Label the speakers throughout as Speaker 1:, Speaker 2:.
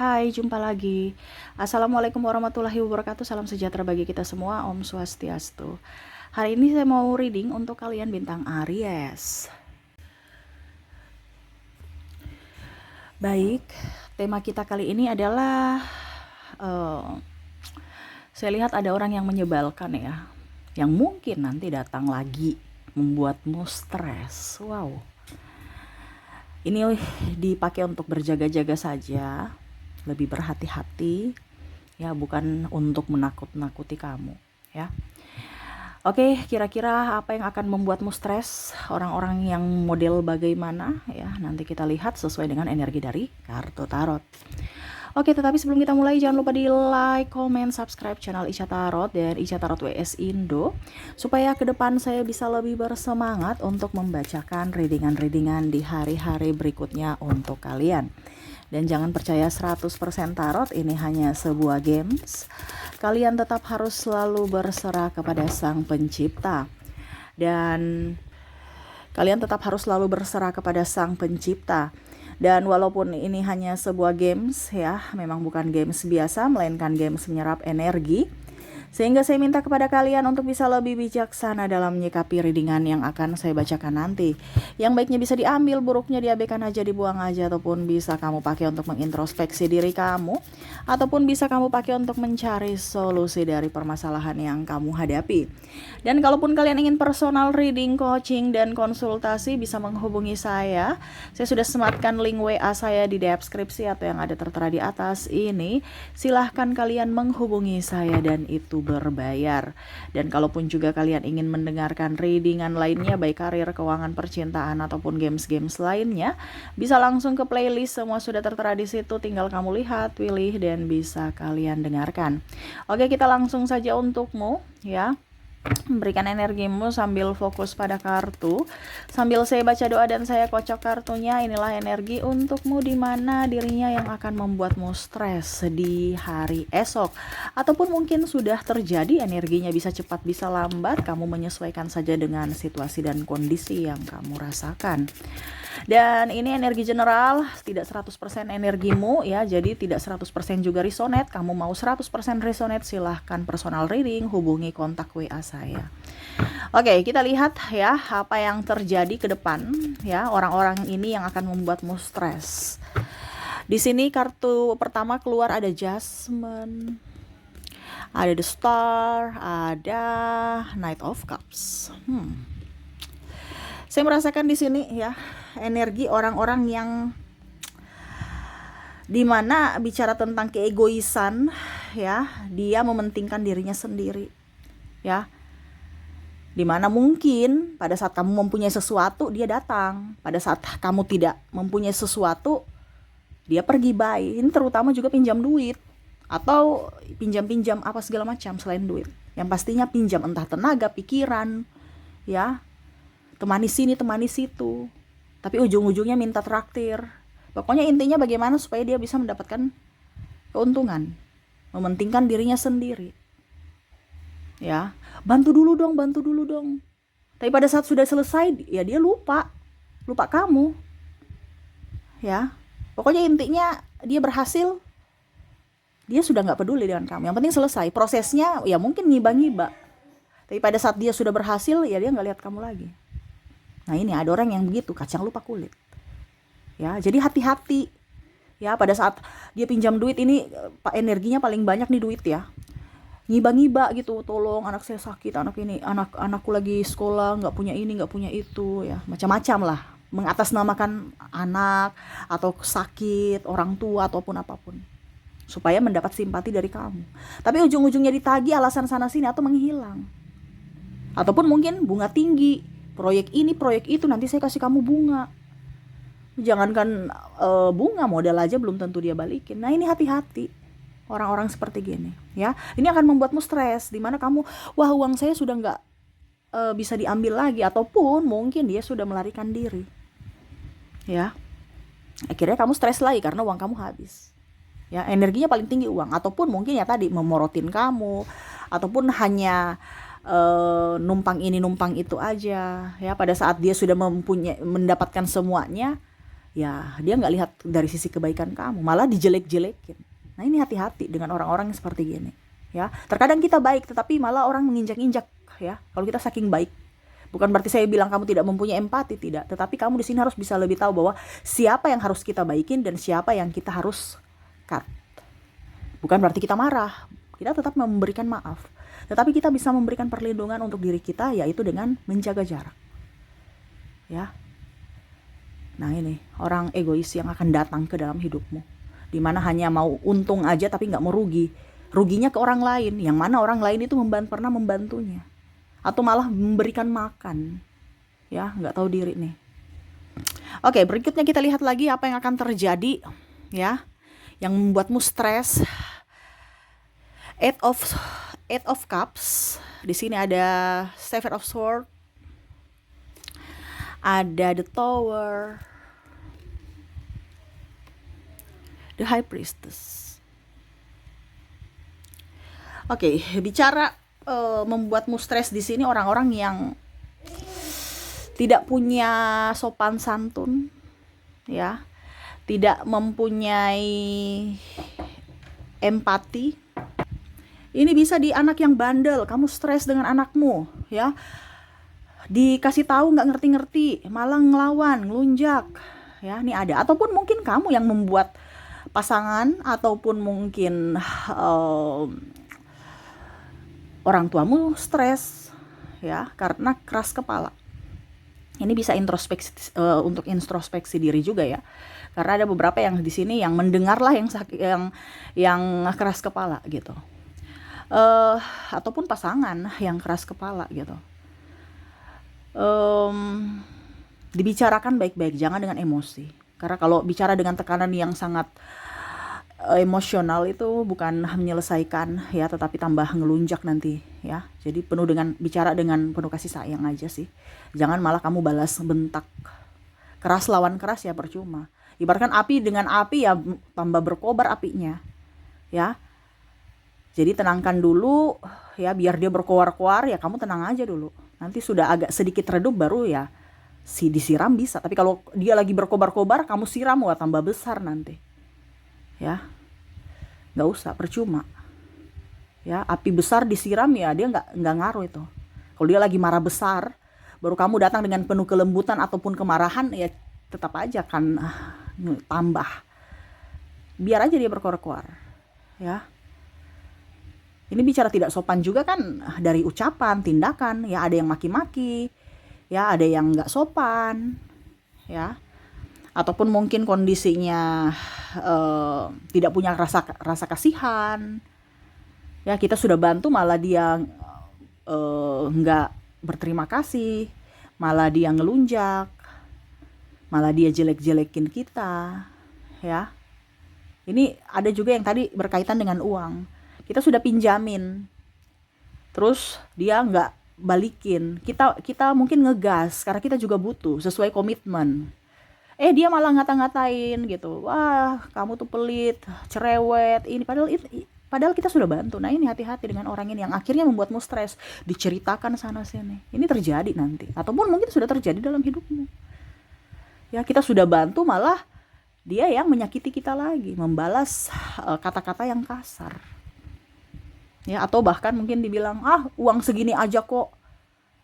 Speaker 1: Hai, jumpa lagi. Assalamualaikum warahmatullahi wabarakatuh. Salam sejahtera bagi kita semua. Om Swastiastu. Hari ini saya mau reading untuk kalian bintang Aries. Baik, tema kita kali ini adalah saya lihat ada orang yang menyebalkan ya, yang mungkin nanti datang lagi membuatmu stres. Wow. Ini dipakai untuk berjaga-jaga saja, lebih berhati-hati, ya bukan untuk menakut-nakuti kamu, ya. Oke, kira-kira apa yang akan membuatmu stres? Orang-orang yang model bagaimana? Ya, nanti kita lihat sesuai dengan energi dari kartu tarot. Oke, tetapi sebelum kita mulai, jangan lupa di like, comment, subscribe channel Ica Tarot dan Ica Tarot WS Indo, supaya ke depan saya bisa lebih bersemangat untuk membacakan readingan-readingan di hari-hari berikutnya untuk kalian. Dan jangan percaya 100% tarot, ini hanya sebuah games. Kalian tetap harus selalu berserah kepada Sang Pencipta. Dan kalian tetap harus selalu berserah kepada Sang Pencipta. Dan walaupun ini hanya sebuah games ya, memang bukan games biasa, melainkan games menyerap energi. Sehingga saya minta kepada kalian untuk bisa lebih bijaksana dalam menyikapi readingan yang akan saya bacakan nanti. Yang baiknya bisa diambil, buruknya diabaikan aja, dibuang aja, ataupun bisa kamu pakai untuk mengintrospeksi diri kamu, ataupun bisa kamu pakai untuk mencari solusi dari permasalahan yang kamu hadapi. Dan kalaupun kalian ingin personal reading, coaching, dan konsultasi, bisa menghubungi saya. Saya sudah sematkan link WA saya di deskripsi atau yang ada tertera di atas ini. Silahkan kalian menghubungi saya dan itu berbayar. Dan kalaupun juga kalian ingin mendengarkan readingan lainnya, baik karir, keuangan, percintaan, ataupun games-games lainnya, bisa langsung ke playlist, semua sudah tertera di situ, tinggal kamu lihat, pilih, dan bisa kalian dengarkan. Oke, kita langsung saja untukmu ya. Berikan energimu sambil fokus pada kartu. Sambil saya baca doa dan saya kocok kartunya, inilah energi untukmu di mana dirinya yang akan membuatmu stres di hari esok. Ataupun mungkin sudah terjadi, energinya bisa cepat bisa lambat, kamu menyesuaikan saja dengan situasi dan kondisi yang kamu rasakan. Dan ini energi general, tidak 100% energimu ya, jadi tidak 100% juga resonate. Kamu mau 100% resonate, silahkan personal reading, hubungi kontak WA saya. Oke, kita lihat ya apa yang terjadi ke depan ya, orang-orang ini yang akan membuatmu stres. Di sini kartu pertama keluar ada Judgment, ada The Star, ada Knight of Cups. Saya merasakan di sini ya energi orang-orang yang dimana bicara tentang keegoisan ya, dia mementingkan dirinya sendiri ya, dimana mungkin pada saat kamu mempunyai sesuatu dia datang, pada saat kamu tidak mempunyai sesuatu dia pergi. Bye. Ini terutama juga pinjam duit atau pinjam-pinjam apa segala macam selain duit, yang pastinya pinjam entah tenaga, pikiran ya, temani sini temani situ, tapi ujung-ujungnya minta traktir. Pokoknya intinya bagaimana supaya dia bisa mendapatkan keuntungan, mementingkan dirinya sendiri ya. Bantu dulu dong. Tapi pada saat sudah selesai ya dia lupa kamu ya. Pokoknya intinya dia berhasil, dia sudah gak peduli dengan kamu, yang penting selesai prosesnya. Ya mungkin ngiba-ngiba, tapi pada saat dia sudah berhasil ya dia gak lihat kamu lagi. Nah ini ada orang yang begitu, kacang lupa kulit ya. Jadi hati-hati ya, pada saat dia pinjam duit ini energinya paling banyak nih duit ya, ngiba-ngiba gitu, tolong anak saya sakit, anakku lagi sekolah, nggak punya ini, nggak punya itu ya, macam-macam lah, mengatasnamakan anak atau sakit orang tua ataupun apapun supaya mendapat simpati dari kamu. Tapi ujung-ujungnya ditagih alasan sana sini atau menghilang, ataupun mungkin bunga tinggi, proyek ini proyek itu, nanti saya kasih kamu bunga. Jangankan bunga, modal aja belum tentu dia balikin. Nah ini hati-hati orang-orang seperti gini ya. Ini akan membuatmu stres, dimana kamu, wah uang saya sudah nggak bisa diambil lagi, ataupun mungkin dia sudah melarikan diri ya. Akhirnya kamu stres lagi karena uang kamu habis ya. Energinya paling tinggi uang, ataupun mungkin ya tadi memorotin kamu, ataupun hanya numpang ini numpang itu aja ya. Pada saat dia sudah mendapatkan semuanya ya dia nggak lihat dari sisi kebaikan kamu, malah dijelek-jelekin. Nah ini hati-hati dengan orang-orang yang seperti gini. Ya, terkadang kita baik tetapi malah orang menginjak-injak ya. Kalau kita saking baik, bukan berarti saya bilang kamu tidak mempunyai empati, tidak. Tetapi kamu di sini harus bisa lebih tahu bahwa siapa yang harus kita baikin dan siapa yang kita harus cut. Bukan berarti kita marah, kita tetap memberikan maaf. Tetapi kita bisa memberikan perlindungan untuk diri kita, yaitu dengan menjaga jarak. Ya. Nah ini orang egois yang akan datang ke dalam hidupmu, dimana hanya mau untung aja tapi nggak mau rugi. Ruginya ke orang lain, yang mana orang lain itu pernah membantunya, atau malah memberikan makan, ya nggak tahu diri nih. Oke, berikutnya kita lihat lagi apa yang akan terjadi, ya, yang membuatmu stres. Eight of Cups. Di sini ada Seven of Swords, ada The Tower, The High Priestess. Oke, bicara membuatmu stres di sini orang-orang yang tidak punya sopan santun, ya, tidak mempunyai empati. Ini bisa di anak yang bandel, kamu stres dengan anakmu, ya, dikasih tahu nggak ngerti-ngerti, malah ngelawan, ngelunjak, ya, ini ada. Ataupun mungkin kamu yang membuat pasangan ataupun mungkin orang tuamu stres, ya, karena keras kepala. Ini bisa introspeksi, untuk introspeksi diri juga ya, karena ada beberapa yang di sini yang mendengarlah yang keras kepala gitu, ataupun pasangan yang keras kepala gitu. Dibicarakan baik-baik, jangan dengan emosi, karena kalau bicara dengan tekanan yang sangat emosional itu bukan menyelesaikan ya, tetapi tambah ngelunjak nanti ya. Jadi bicara dengan penuh kasih sayang aja sih. Jangan malah kamu balas bentak keras lawan keras, ya percuma. Ibaratkan api dengan api, ya tambah berkobar apinya ya. Jadi tenangkan dulu ya, biar dia berkoar-koar, ya kamu tenang aja dulu. Nanti sudah agak sedikit redup baru ya disiram bisa. Tapi kalau dia lagi berkobar-kobar kamu siram, wah tambah besar nanti. Ya, nggak usah, percuma. Ya, api besar disiram ya dia nggak ngaruh itu. Kalau dia lagi marah besar, baru kamu datang dengan penuh kelembutan ataupun kemarahan, ya tetap aja kan tambah. Biar aja dia berkoar-koar. Ya. Ini bicara tidak sopan juga kan dari ucapan, tindakan. Ya ada yang maki-maki, ya ada yang nggak sopan, ya. Ataupun mungkin kondisinya tidak punya rasa kasihan, ya kita sudah bantu malah dia nggak berterima kasih, malah dia ngelunjak, malah dia jelek-jelekin kita, ya. Ini ada juga yang tadi berkaitan dengan uang, kita sudah pinjamin, terus dia nggak balikin, kita mungkin ngegas karena kita juga butuh sesuai komitmen. Dia malah ngata-ngatain gitu, wah kamu tuh pelit, cerewet, ini padahal kita sudah bantu. Nah ini hati-hati dengan orang ini yang akhirnya membuatmu stres, diceritakan sana sini. Ini terjadi nanti, ataupun mungkin sudah terjadi dalam hidupmu. Ya kita sudah bantu malah dia yang menyakiti kita lagi, membalas kata-kata yang kasar. Ya atau bahkan mungkin dibilang, uang segini aja kok,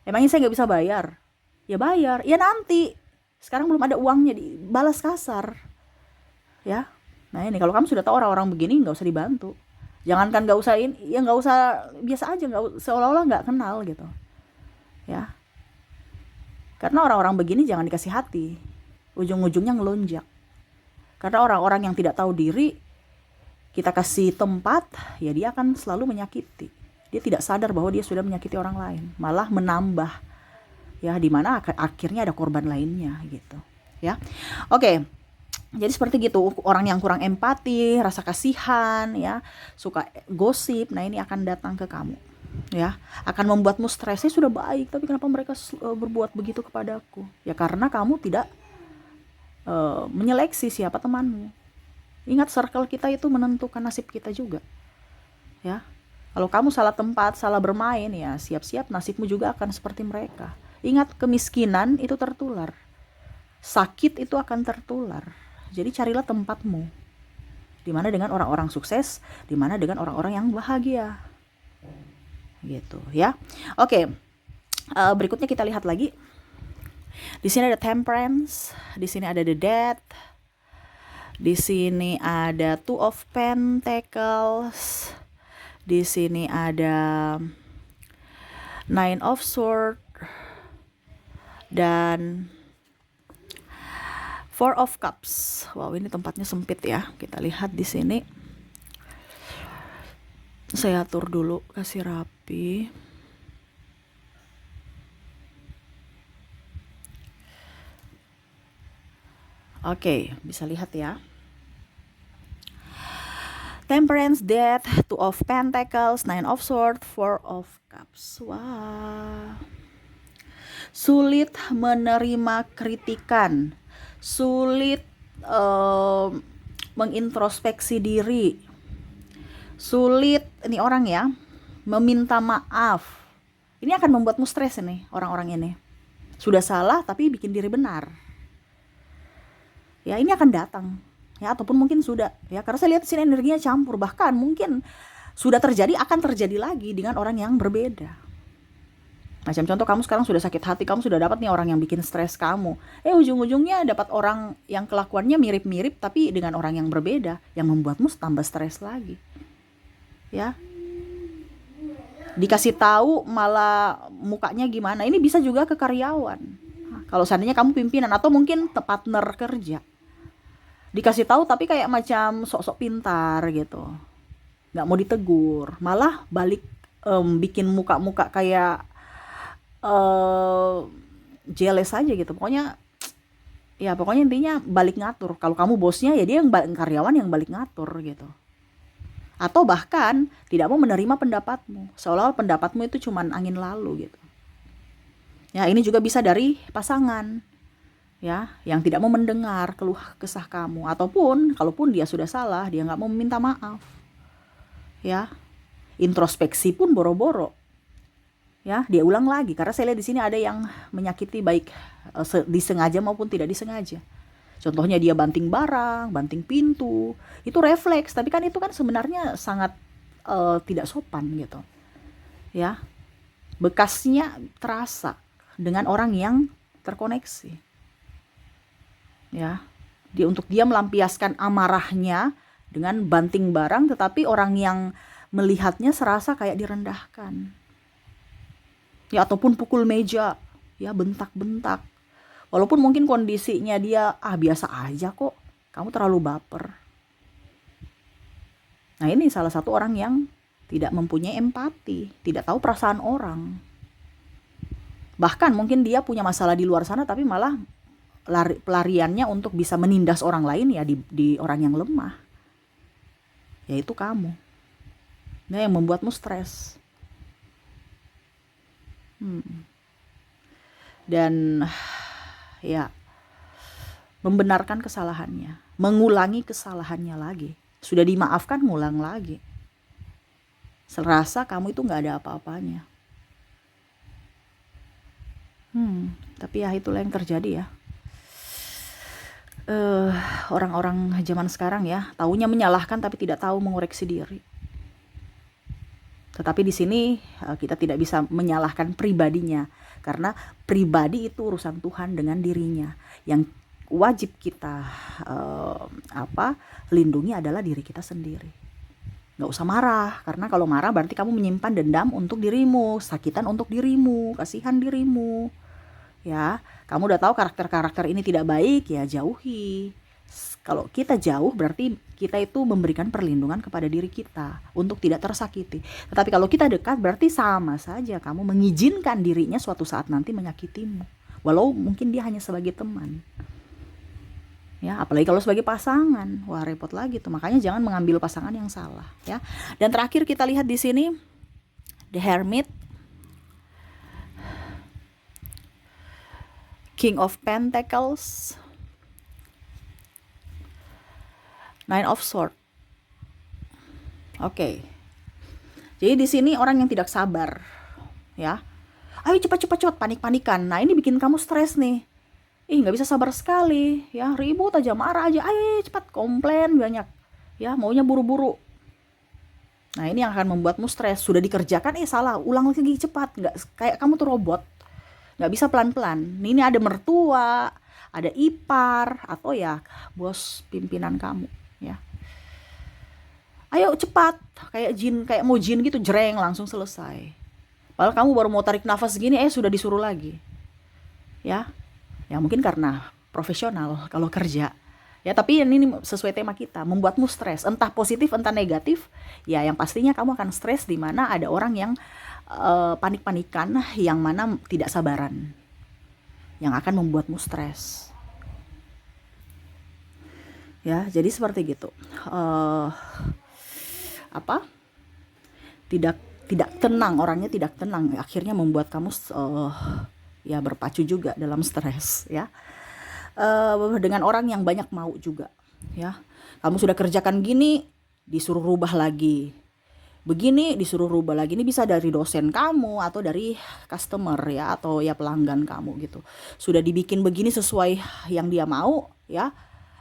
Speaker 1: emangnya saya nggak bisa bayar? Ya bayar, ya nanti. Sekarang belum ada uangnya, dibalas kasar, ya. Nah ini kalau kamu sudah tahu orang-orang begini, nggak usah dibantu. Jangankan nggak usah ya nggak usah, biasa aja, nggak, seolah-olah nggak kenal gitu, ya. Karena orang-orang begini jangan dikasih hati, ujung-ujungnya ngelunjak. Karena orang-orang yang tidak tahu diri, kita kasih tempat, ya dia akan selalu menyakiti. Dia tidak sadar bahwa dia sudah menyakiti orang lain, malah menambah. Ya dimana akhirnya ada korban lainnya gitu ya. Oke, jadi seperti gitu, orang yang kurang empati, rasa kasihan ya, suka gosip, nah ini akan datang ke kamu ya, akan membuatmu stres. Saya sudah baik tapi kenapa mereka berbuat begitu kepadaku? Ya karena kamu tidak menyeleksi siapa temanmu. Ingat, circle kita itu menentukan nasib kita juga ya. Kalau kamu salah tempat, salah bermain, ya siap-siap nasibmu juga akan seperti mereka. Ingat, kemiskinan itu tertular. sakit itu akan tertular. Jadi carilah tempatmu, dimana dengan orang-orang sukses, dimana dengan orang-orang yang bahagia, gitu ya. Oke, berikutnya kita lihat lagi. Di sini ada Temperance, di sini ada the Death, di sini ada Two of Pentacles, di sini ada Nine of Swords, dan Four of Cups. Wow, ini tempatnya sempit ya. Kita lihat di sini. Saya atur dulu, kasih rapi. Oke, bisa lihat ya. Temperance, Death, Two of Pentacles, Nine of Swords, Four of Cups. Wah. Sulit menerima kritikan, sulit mengintrospeksi diri, sulit, ini orang ya, meminta maaf. Ini akan membuatmu stres ini, orang-orang ini. Sudah salah tapi bikin diri benar. Ya, ini akan datang. Ya, ataupun mungkin sudah. Ya, karena saya lihat sini energinya campur. Bahkan mungkin sudah terjadi, akan terjadi lagi dengan orang yang berbeda. Macam contoh, kamu sekarang sudah sakit hati, kamu sudah dapat nih orang yang bikin stres kamu. Ujung-ujungnya dapat orang yang kelakuannya mirip-mirip tapi dengan orang yang berbeda, yang membuatmu tambah stres lagi. Ya. Dikasih tahu malah mukanya gimana. Ini bisa juga ke karyawan. Kalau seandainya kamu pimpinan atau mungkin partner kerja. Dikasih tahu tapi kayak macam sok-sok pintar gitu, nggak mau ditegur, malah balik bikin muka-muka kayak jealous aja gitu. Pokoknya intinya balik ngatur. Kalau kamu bosnya, ya dia yang karyawan yang balik ngatur gitu. Atau bahkan tidak mau menerima pendapatmu, seolah-olah pendapatmu itu cuman angin lalu gitu. Ya, ini juga bisa dari pasangan. Ya, yang tidak mau mendengar keluh kesah kamu, ataupun kalaupun dia sudah salah, dia nggak mau meminta maaf. Ya, introspeksi pun boro-boro. Ya, dia ulang lagi, karena saya lihat di sini ada yang menyakiti baik disengaja maupun tidak disengaja. Contohnya dia banting barang, banting pintu, itu refleks, tapi kan itu kan sebenarnya sangat tidak sopan gitu. Ya, bekasnya terasa dengan orang yang terkoneksi. Ya, untuk dia melampiaskan amarahnya dengan banting barang, tetapi orang yang melihatnya serasa kayak direndahkan. Ya, ataupun pukul meja, ya, bentak-bentak. Walaupun mungkin kondisinya dia biasa aja kok, kamu terlalu baper. Nah, ini salah satu orang yang tidak mempunyai empati, tidak tahu perasaan orang. Bahkan mungkin dia punya masalah di luar sana, tapi malah pelariannya untuk bisa menindas orang lain ya di orang yang lemah, yaitu kamu. Nah, yang membuatmu stres. Dan ya, membenarkan kesalahannya, mengulangi kesalahannya lagi. Sudah dimaafkan, ngulang lagi. Serasa kamu itu gak ada apa-apanya. Tapi ya itulah yang terjadi ya. Orang-orang zaman sekarang ya, taunya menyalahkan tapi tidak tahu mengoreksi diri. Tetapi di sini kita tidak bisa menyalahkan pribadinya, karena pribadi itu urusan Tuhan dengan dirinya. Yang wajib kita lindungi adalah diri kita sendiri. Nggak usah marah, karena kalau marah berarti kamu menyimpan dendam untuk dirimu, sakitan untuk dirimu, kasihan dirimu. Ya, kamu udah tahu karakter-karakter ini tidak baik, ya jauhi. Kalau kita jauh berarti kita itu memberikan perlindungan kepada diri kita untuk tidak tersakiti. Tetapi kalau kita dekat berarti sama saja kamu mengizinkan dirinya suatu saat nanti menyakitimu, walau mungkin dia hanya sebagai teman. Ya, apalagi kalau sebagai pasangan, wah repot lagi tuh. Makanya jangan mengambil pasangan yang salah, ya. Dan terakhir kita lihat di sini The Hermit, King of Pentacles, Nine of Swords. Oke. Jadi di sini orang yang tidak sabar, ya. Ayo cepat, panik-panikan. Nah, ini bikin kamu stres nih. Ih, nggak bisa sabar sekali, ya ribut aja, marah aja, ayo cepat komplain banyak, ya maunya buru-buru. Nah ini yang akan membuatmu stres. Sudah dikerjakan, salah, ulang lagi cepat. Nggak kayak kamu tuh robot, nggak bisa pelan-pelan. Ini ada mertua, ada ipar, atau ya bos pimpinan kamu, ya. Ayo cepat, kayak jin, kayak mau jin gitu, jreng langsung selesai. Padahal kamu baru mau tarik nafas gini, sudah disuruh lagi, ya. Ya mungkin karena profesional kalau kerja. Ya, tapi ini sesuai tema kita, membuatmu stres, entah positif entah negatif. Ya, yang pastinya kamu akan stres di mana ada orang yang panik-panikan, yang mana tidak sabaran, yang akan membuatmu stres. Ya, jadi seperti gitu. Eh apa? Tidak tidak tenang, orangnya tidak tenang, akhirnya membuat kamu ya berpacu juga dalam stres, ya. Dengan orang yang banyak mau juga, ya. Kamu sudah kerjakan gini, disuruh rubah lagi. Begini disuruh rubah lagi. Ini bisa dari dosen kamu atau dari customer, ya, atau ya pelanggan kamu gitu. Sudah dibikin begini sesuai yang dia mau, ya.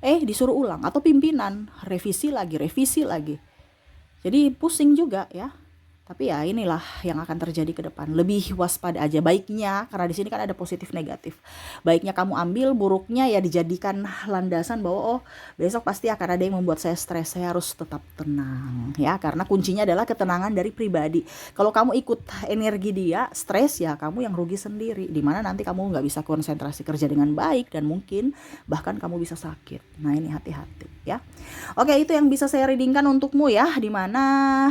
Speaker 1: Disuruh ulang atau pimpinan revisi lagi, revisi lagi. Jadi pusing juga, ya. Tapi ya inilah yang akan terjadi ke depan. Lebih waspada aja baiknya, karena di sini kan ada positif negatif. Baiknya kamu ambil, buruknya ya dijadikan landasan bahwa oh, besok pasti akan ada yang membuat saya stres. Saya harus tetap tenang, ya, karena kuncinya adalah ketenangan dari pribadi. Kalau kamu ikut energi dia, stres, ya kamu yang rugi sendiri. Dimana nanti kamu nggak bisa konsentrasi kerja dengan baik dan mungkin bahkan kamu bisa sakit. Nah ini hati-hati, ya. Oke, itu yang bisa saya readingkan untukmu, ya, dimana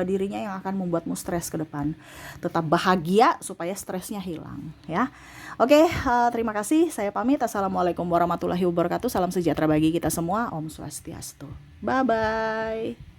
Speaker 1: dirinya yang akan membuatmu stres ke depan. Tetap bahagia supaya stresnya hilang, ya. Oke, terima kasih. Saya pamit. Assalamualaikum warahmatullahi wabarakatuh. Salam sejahtera bagi kita semua. Om Swastiastu. Bye bye.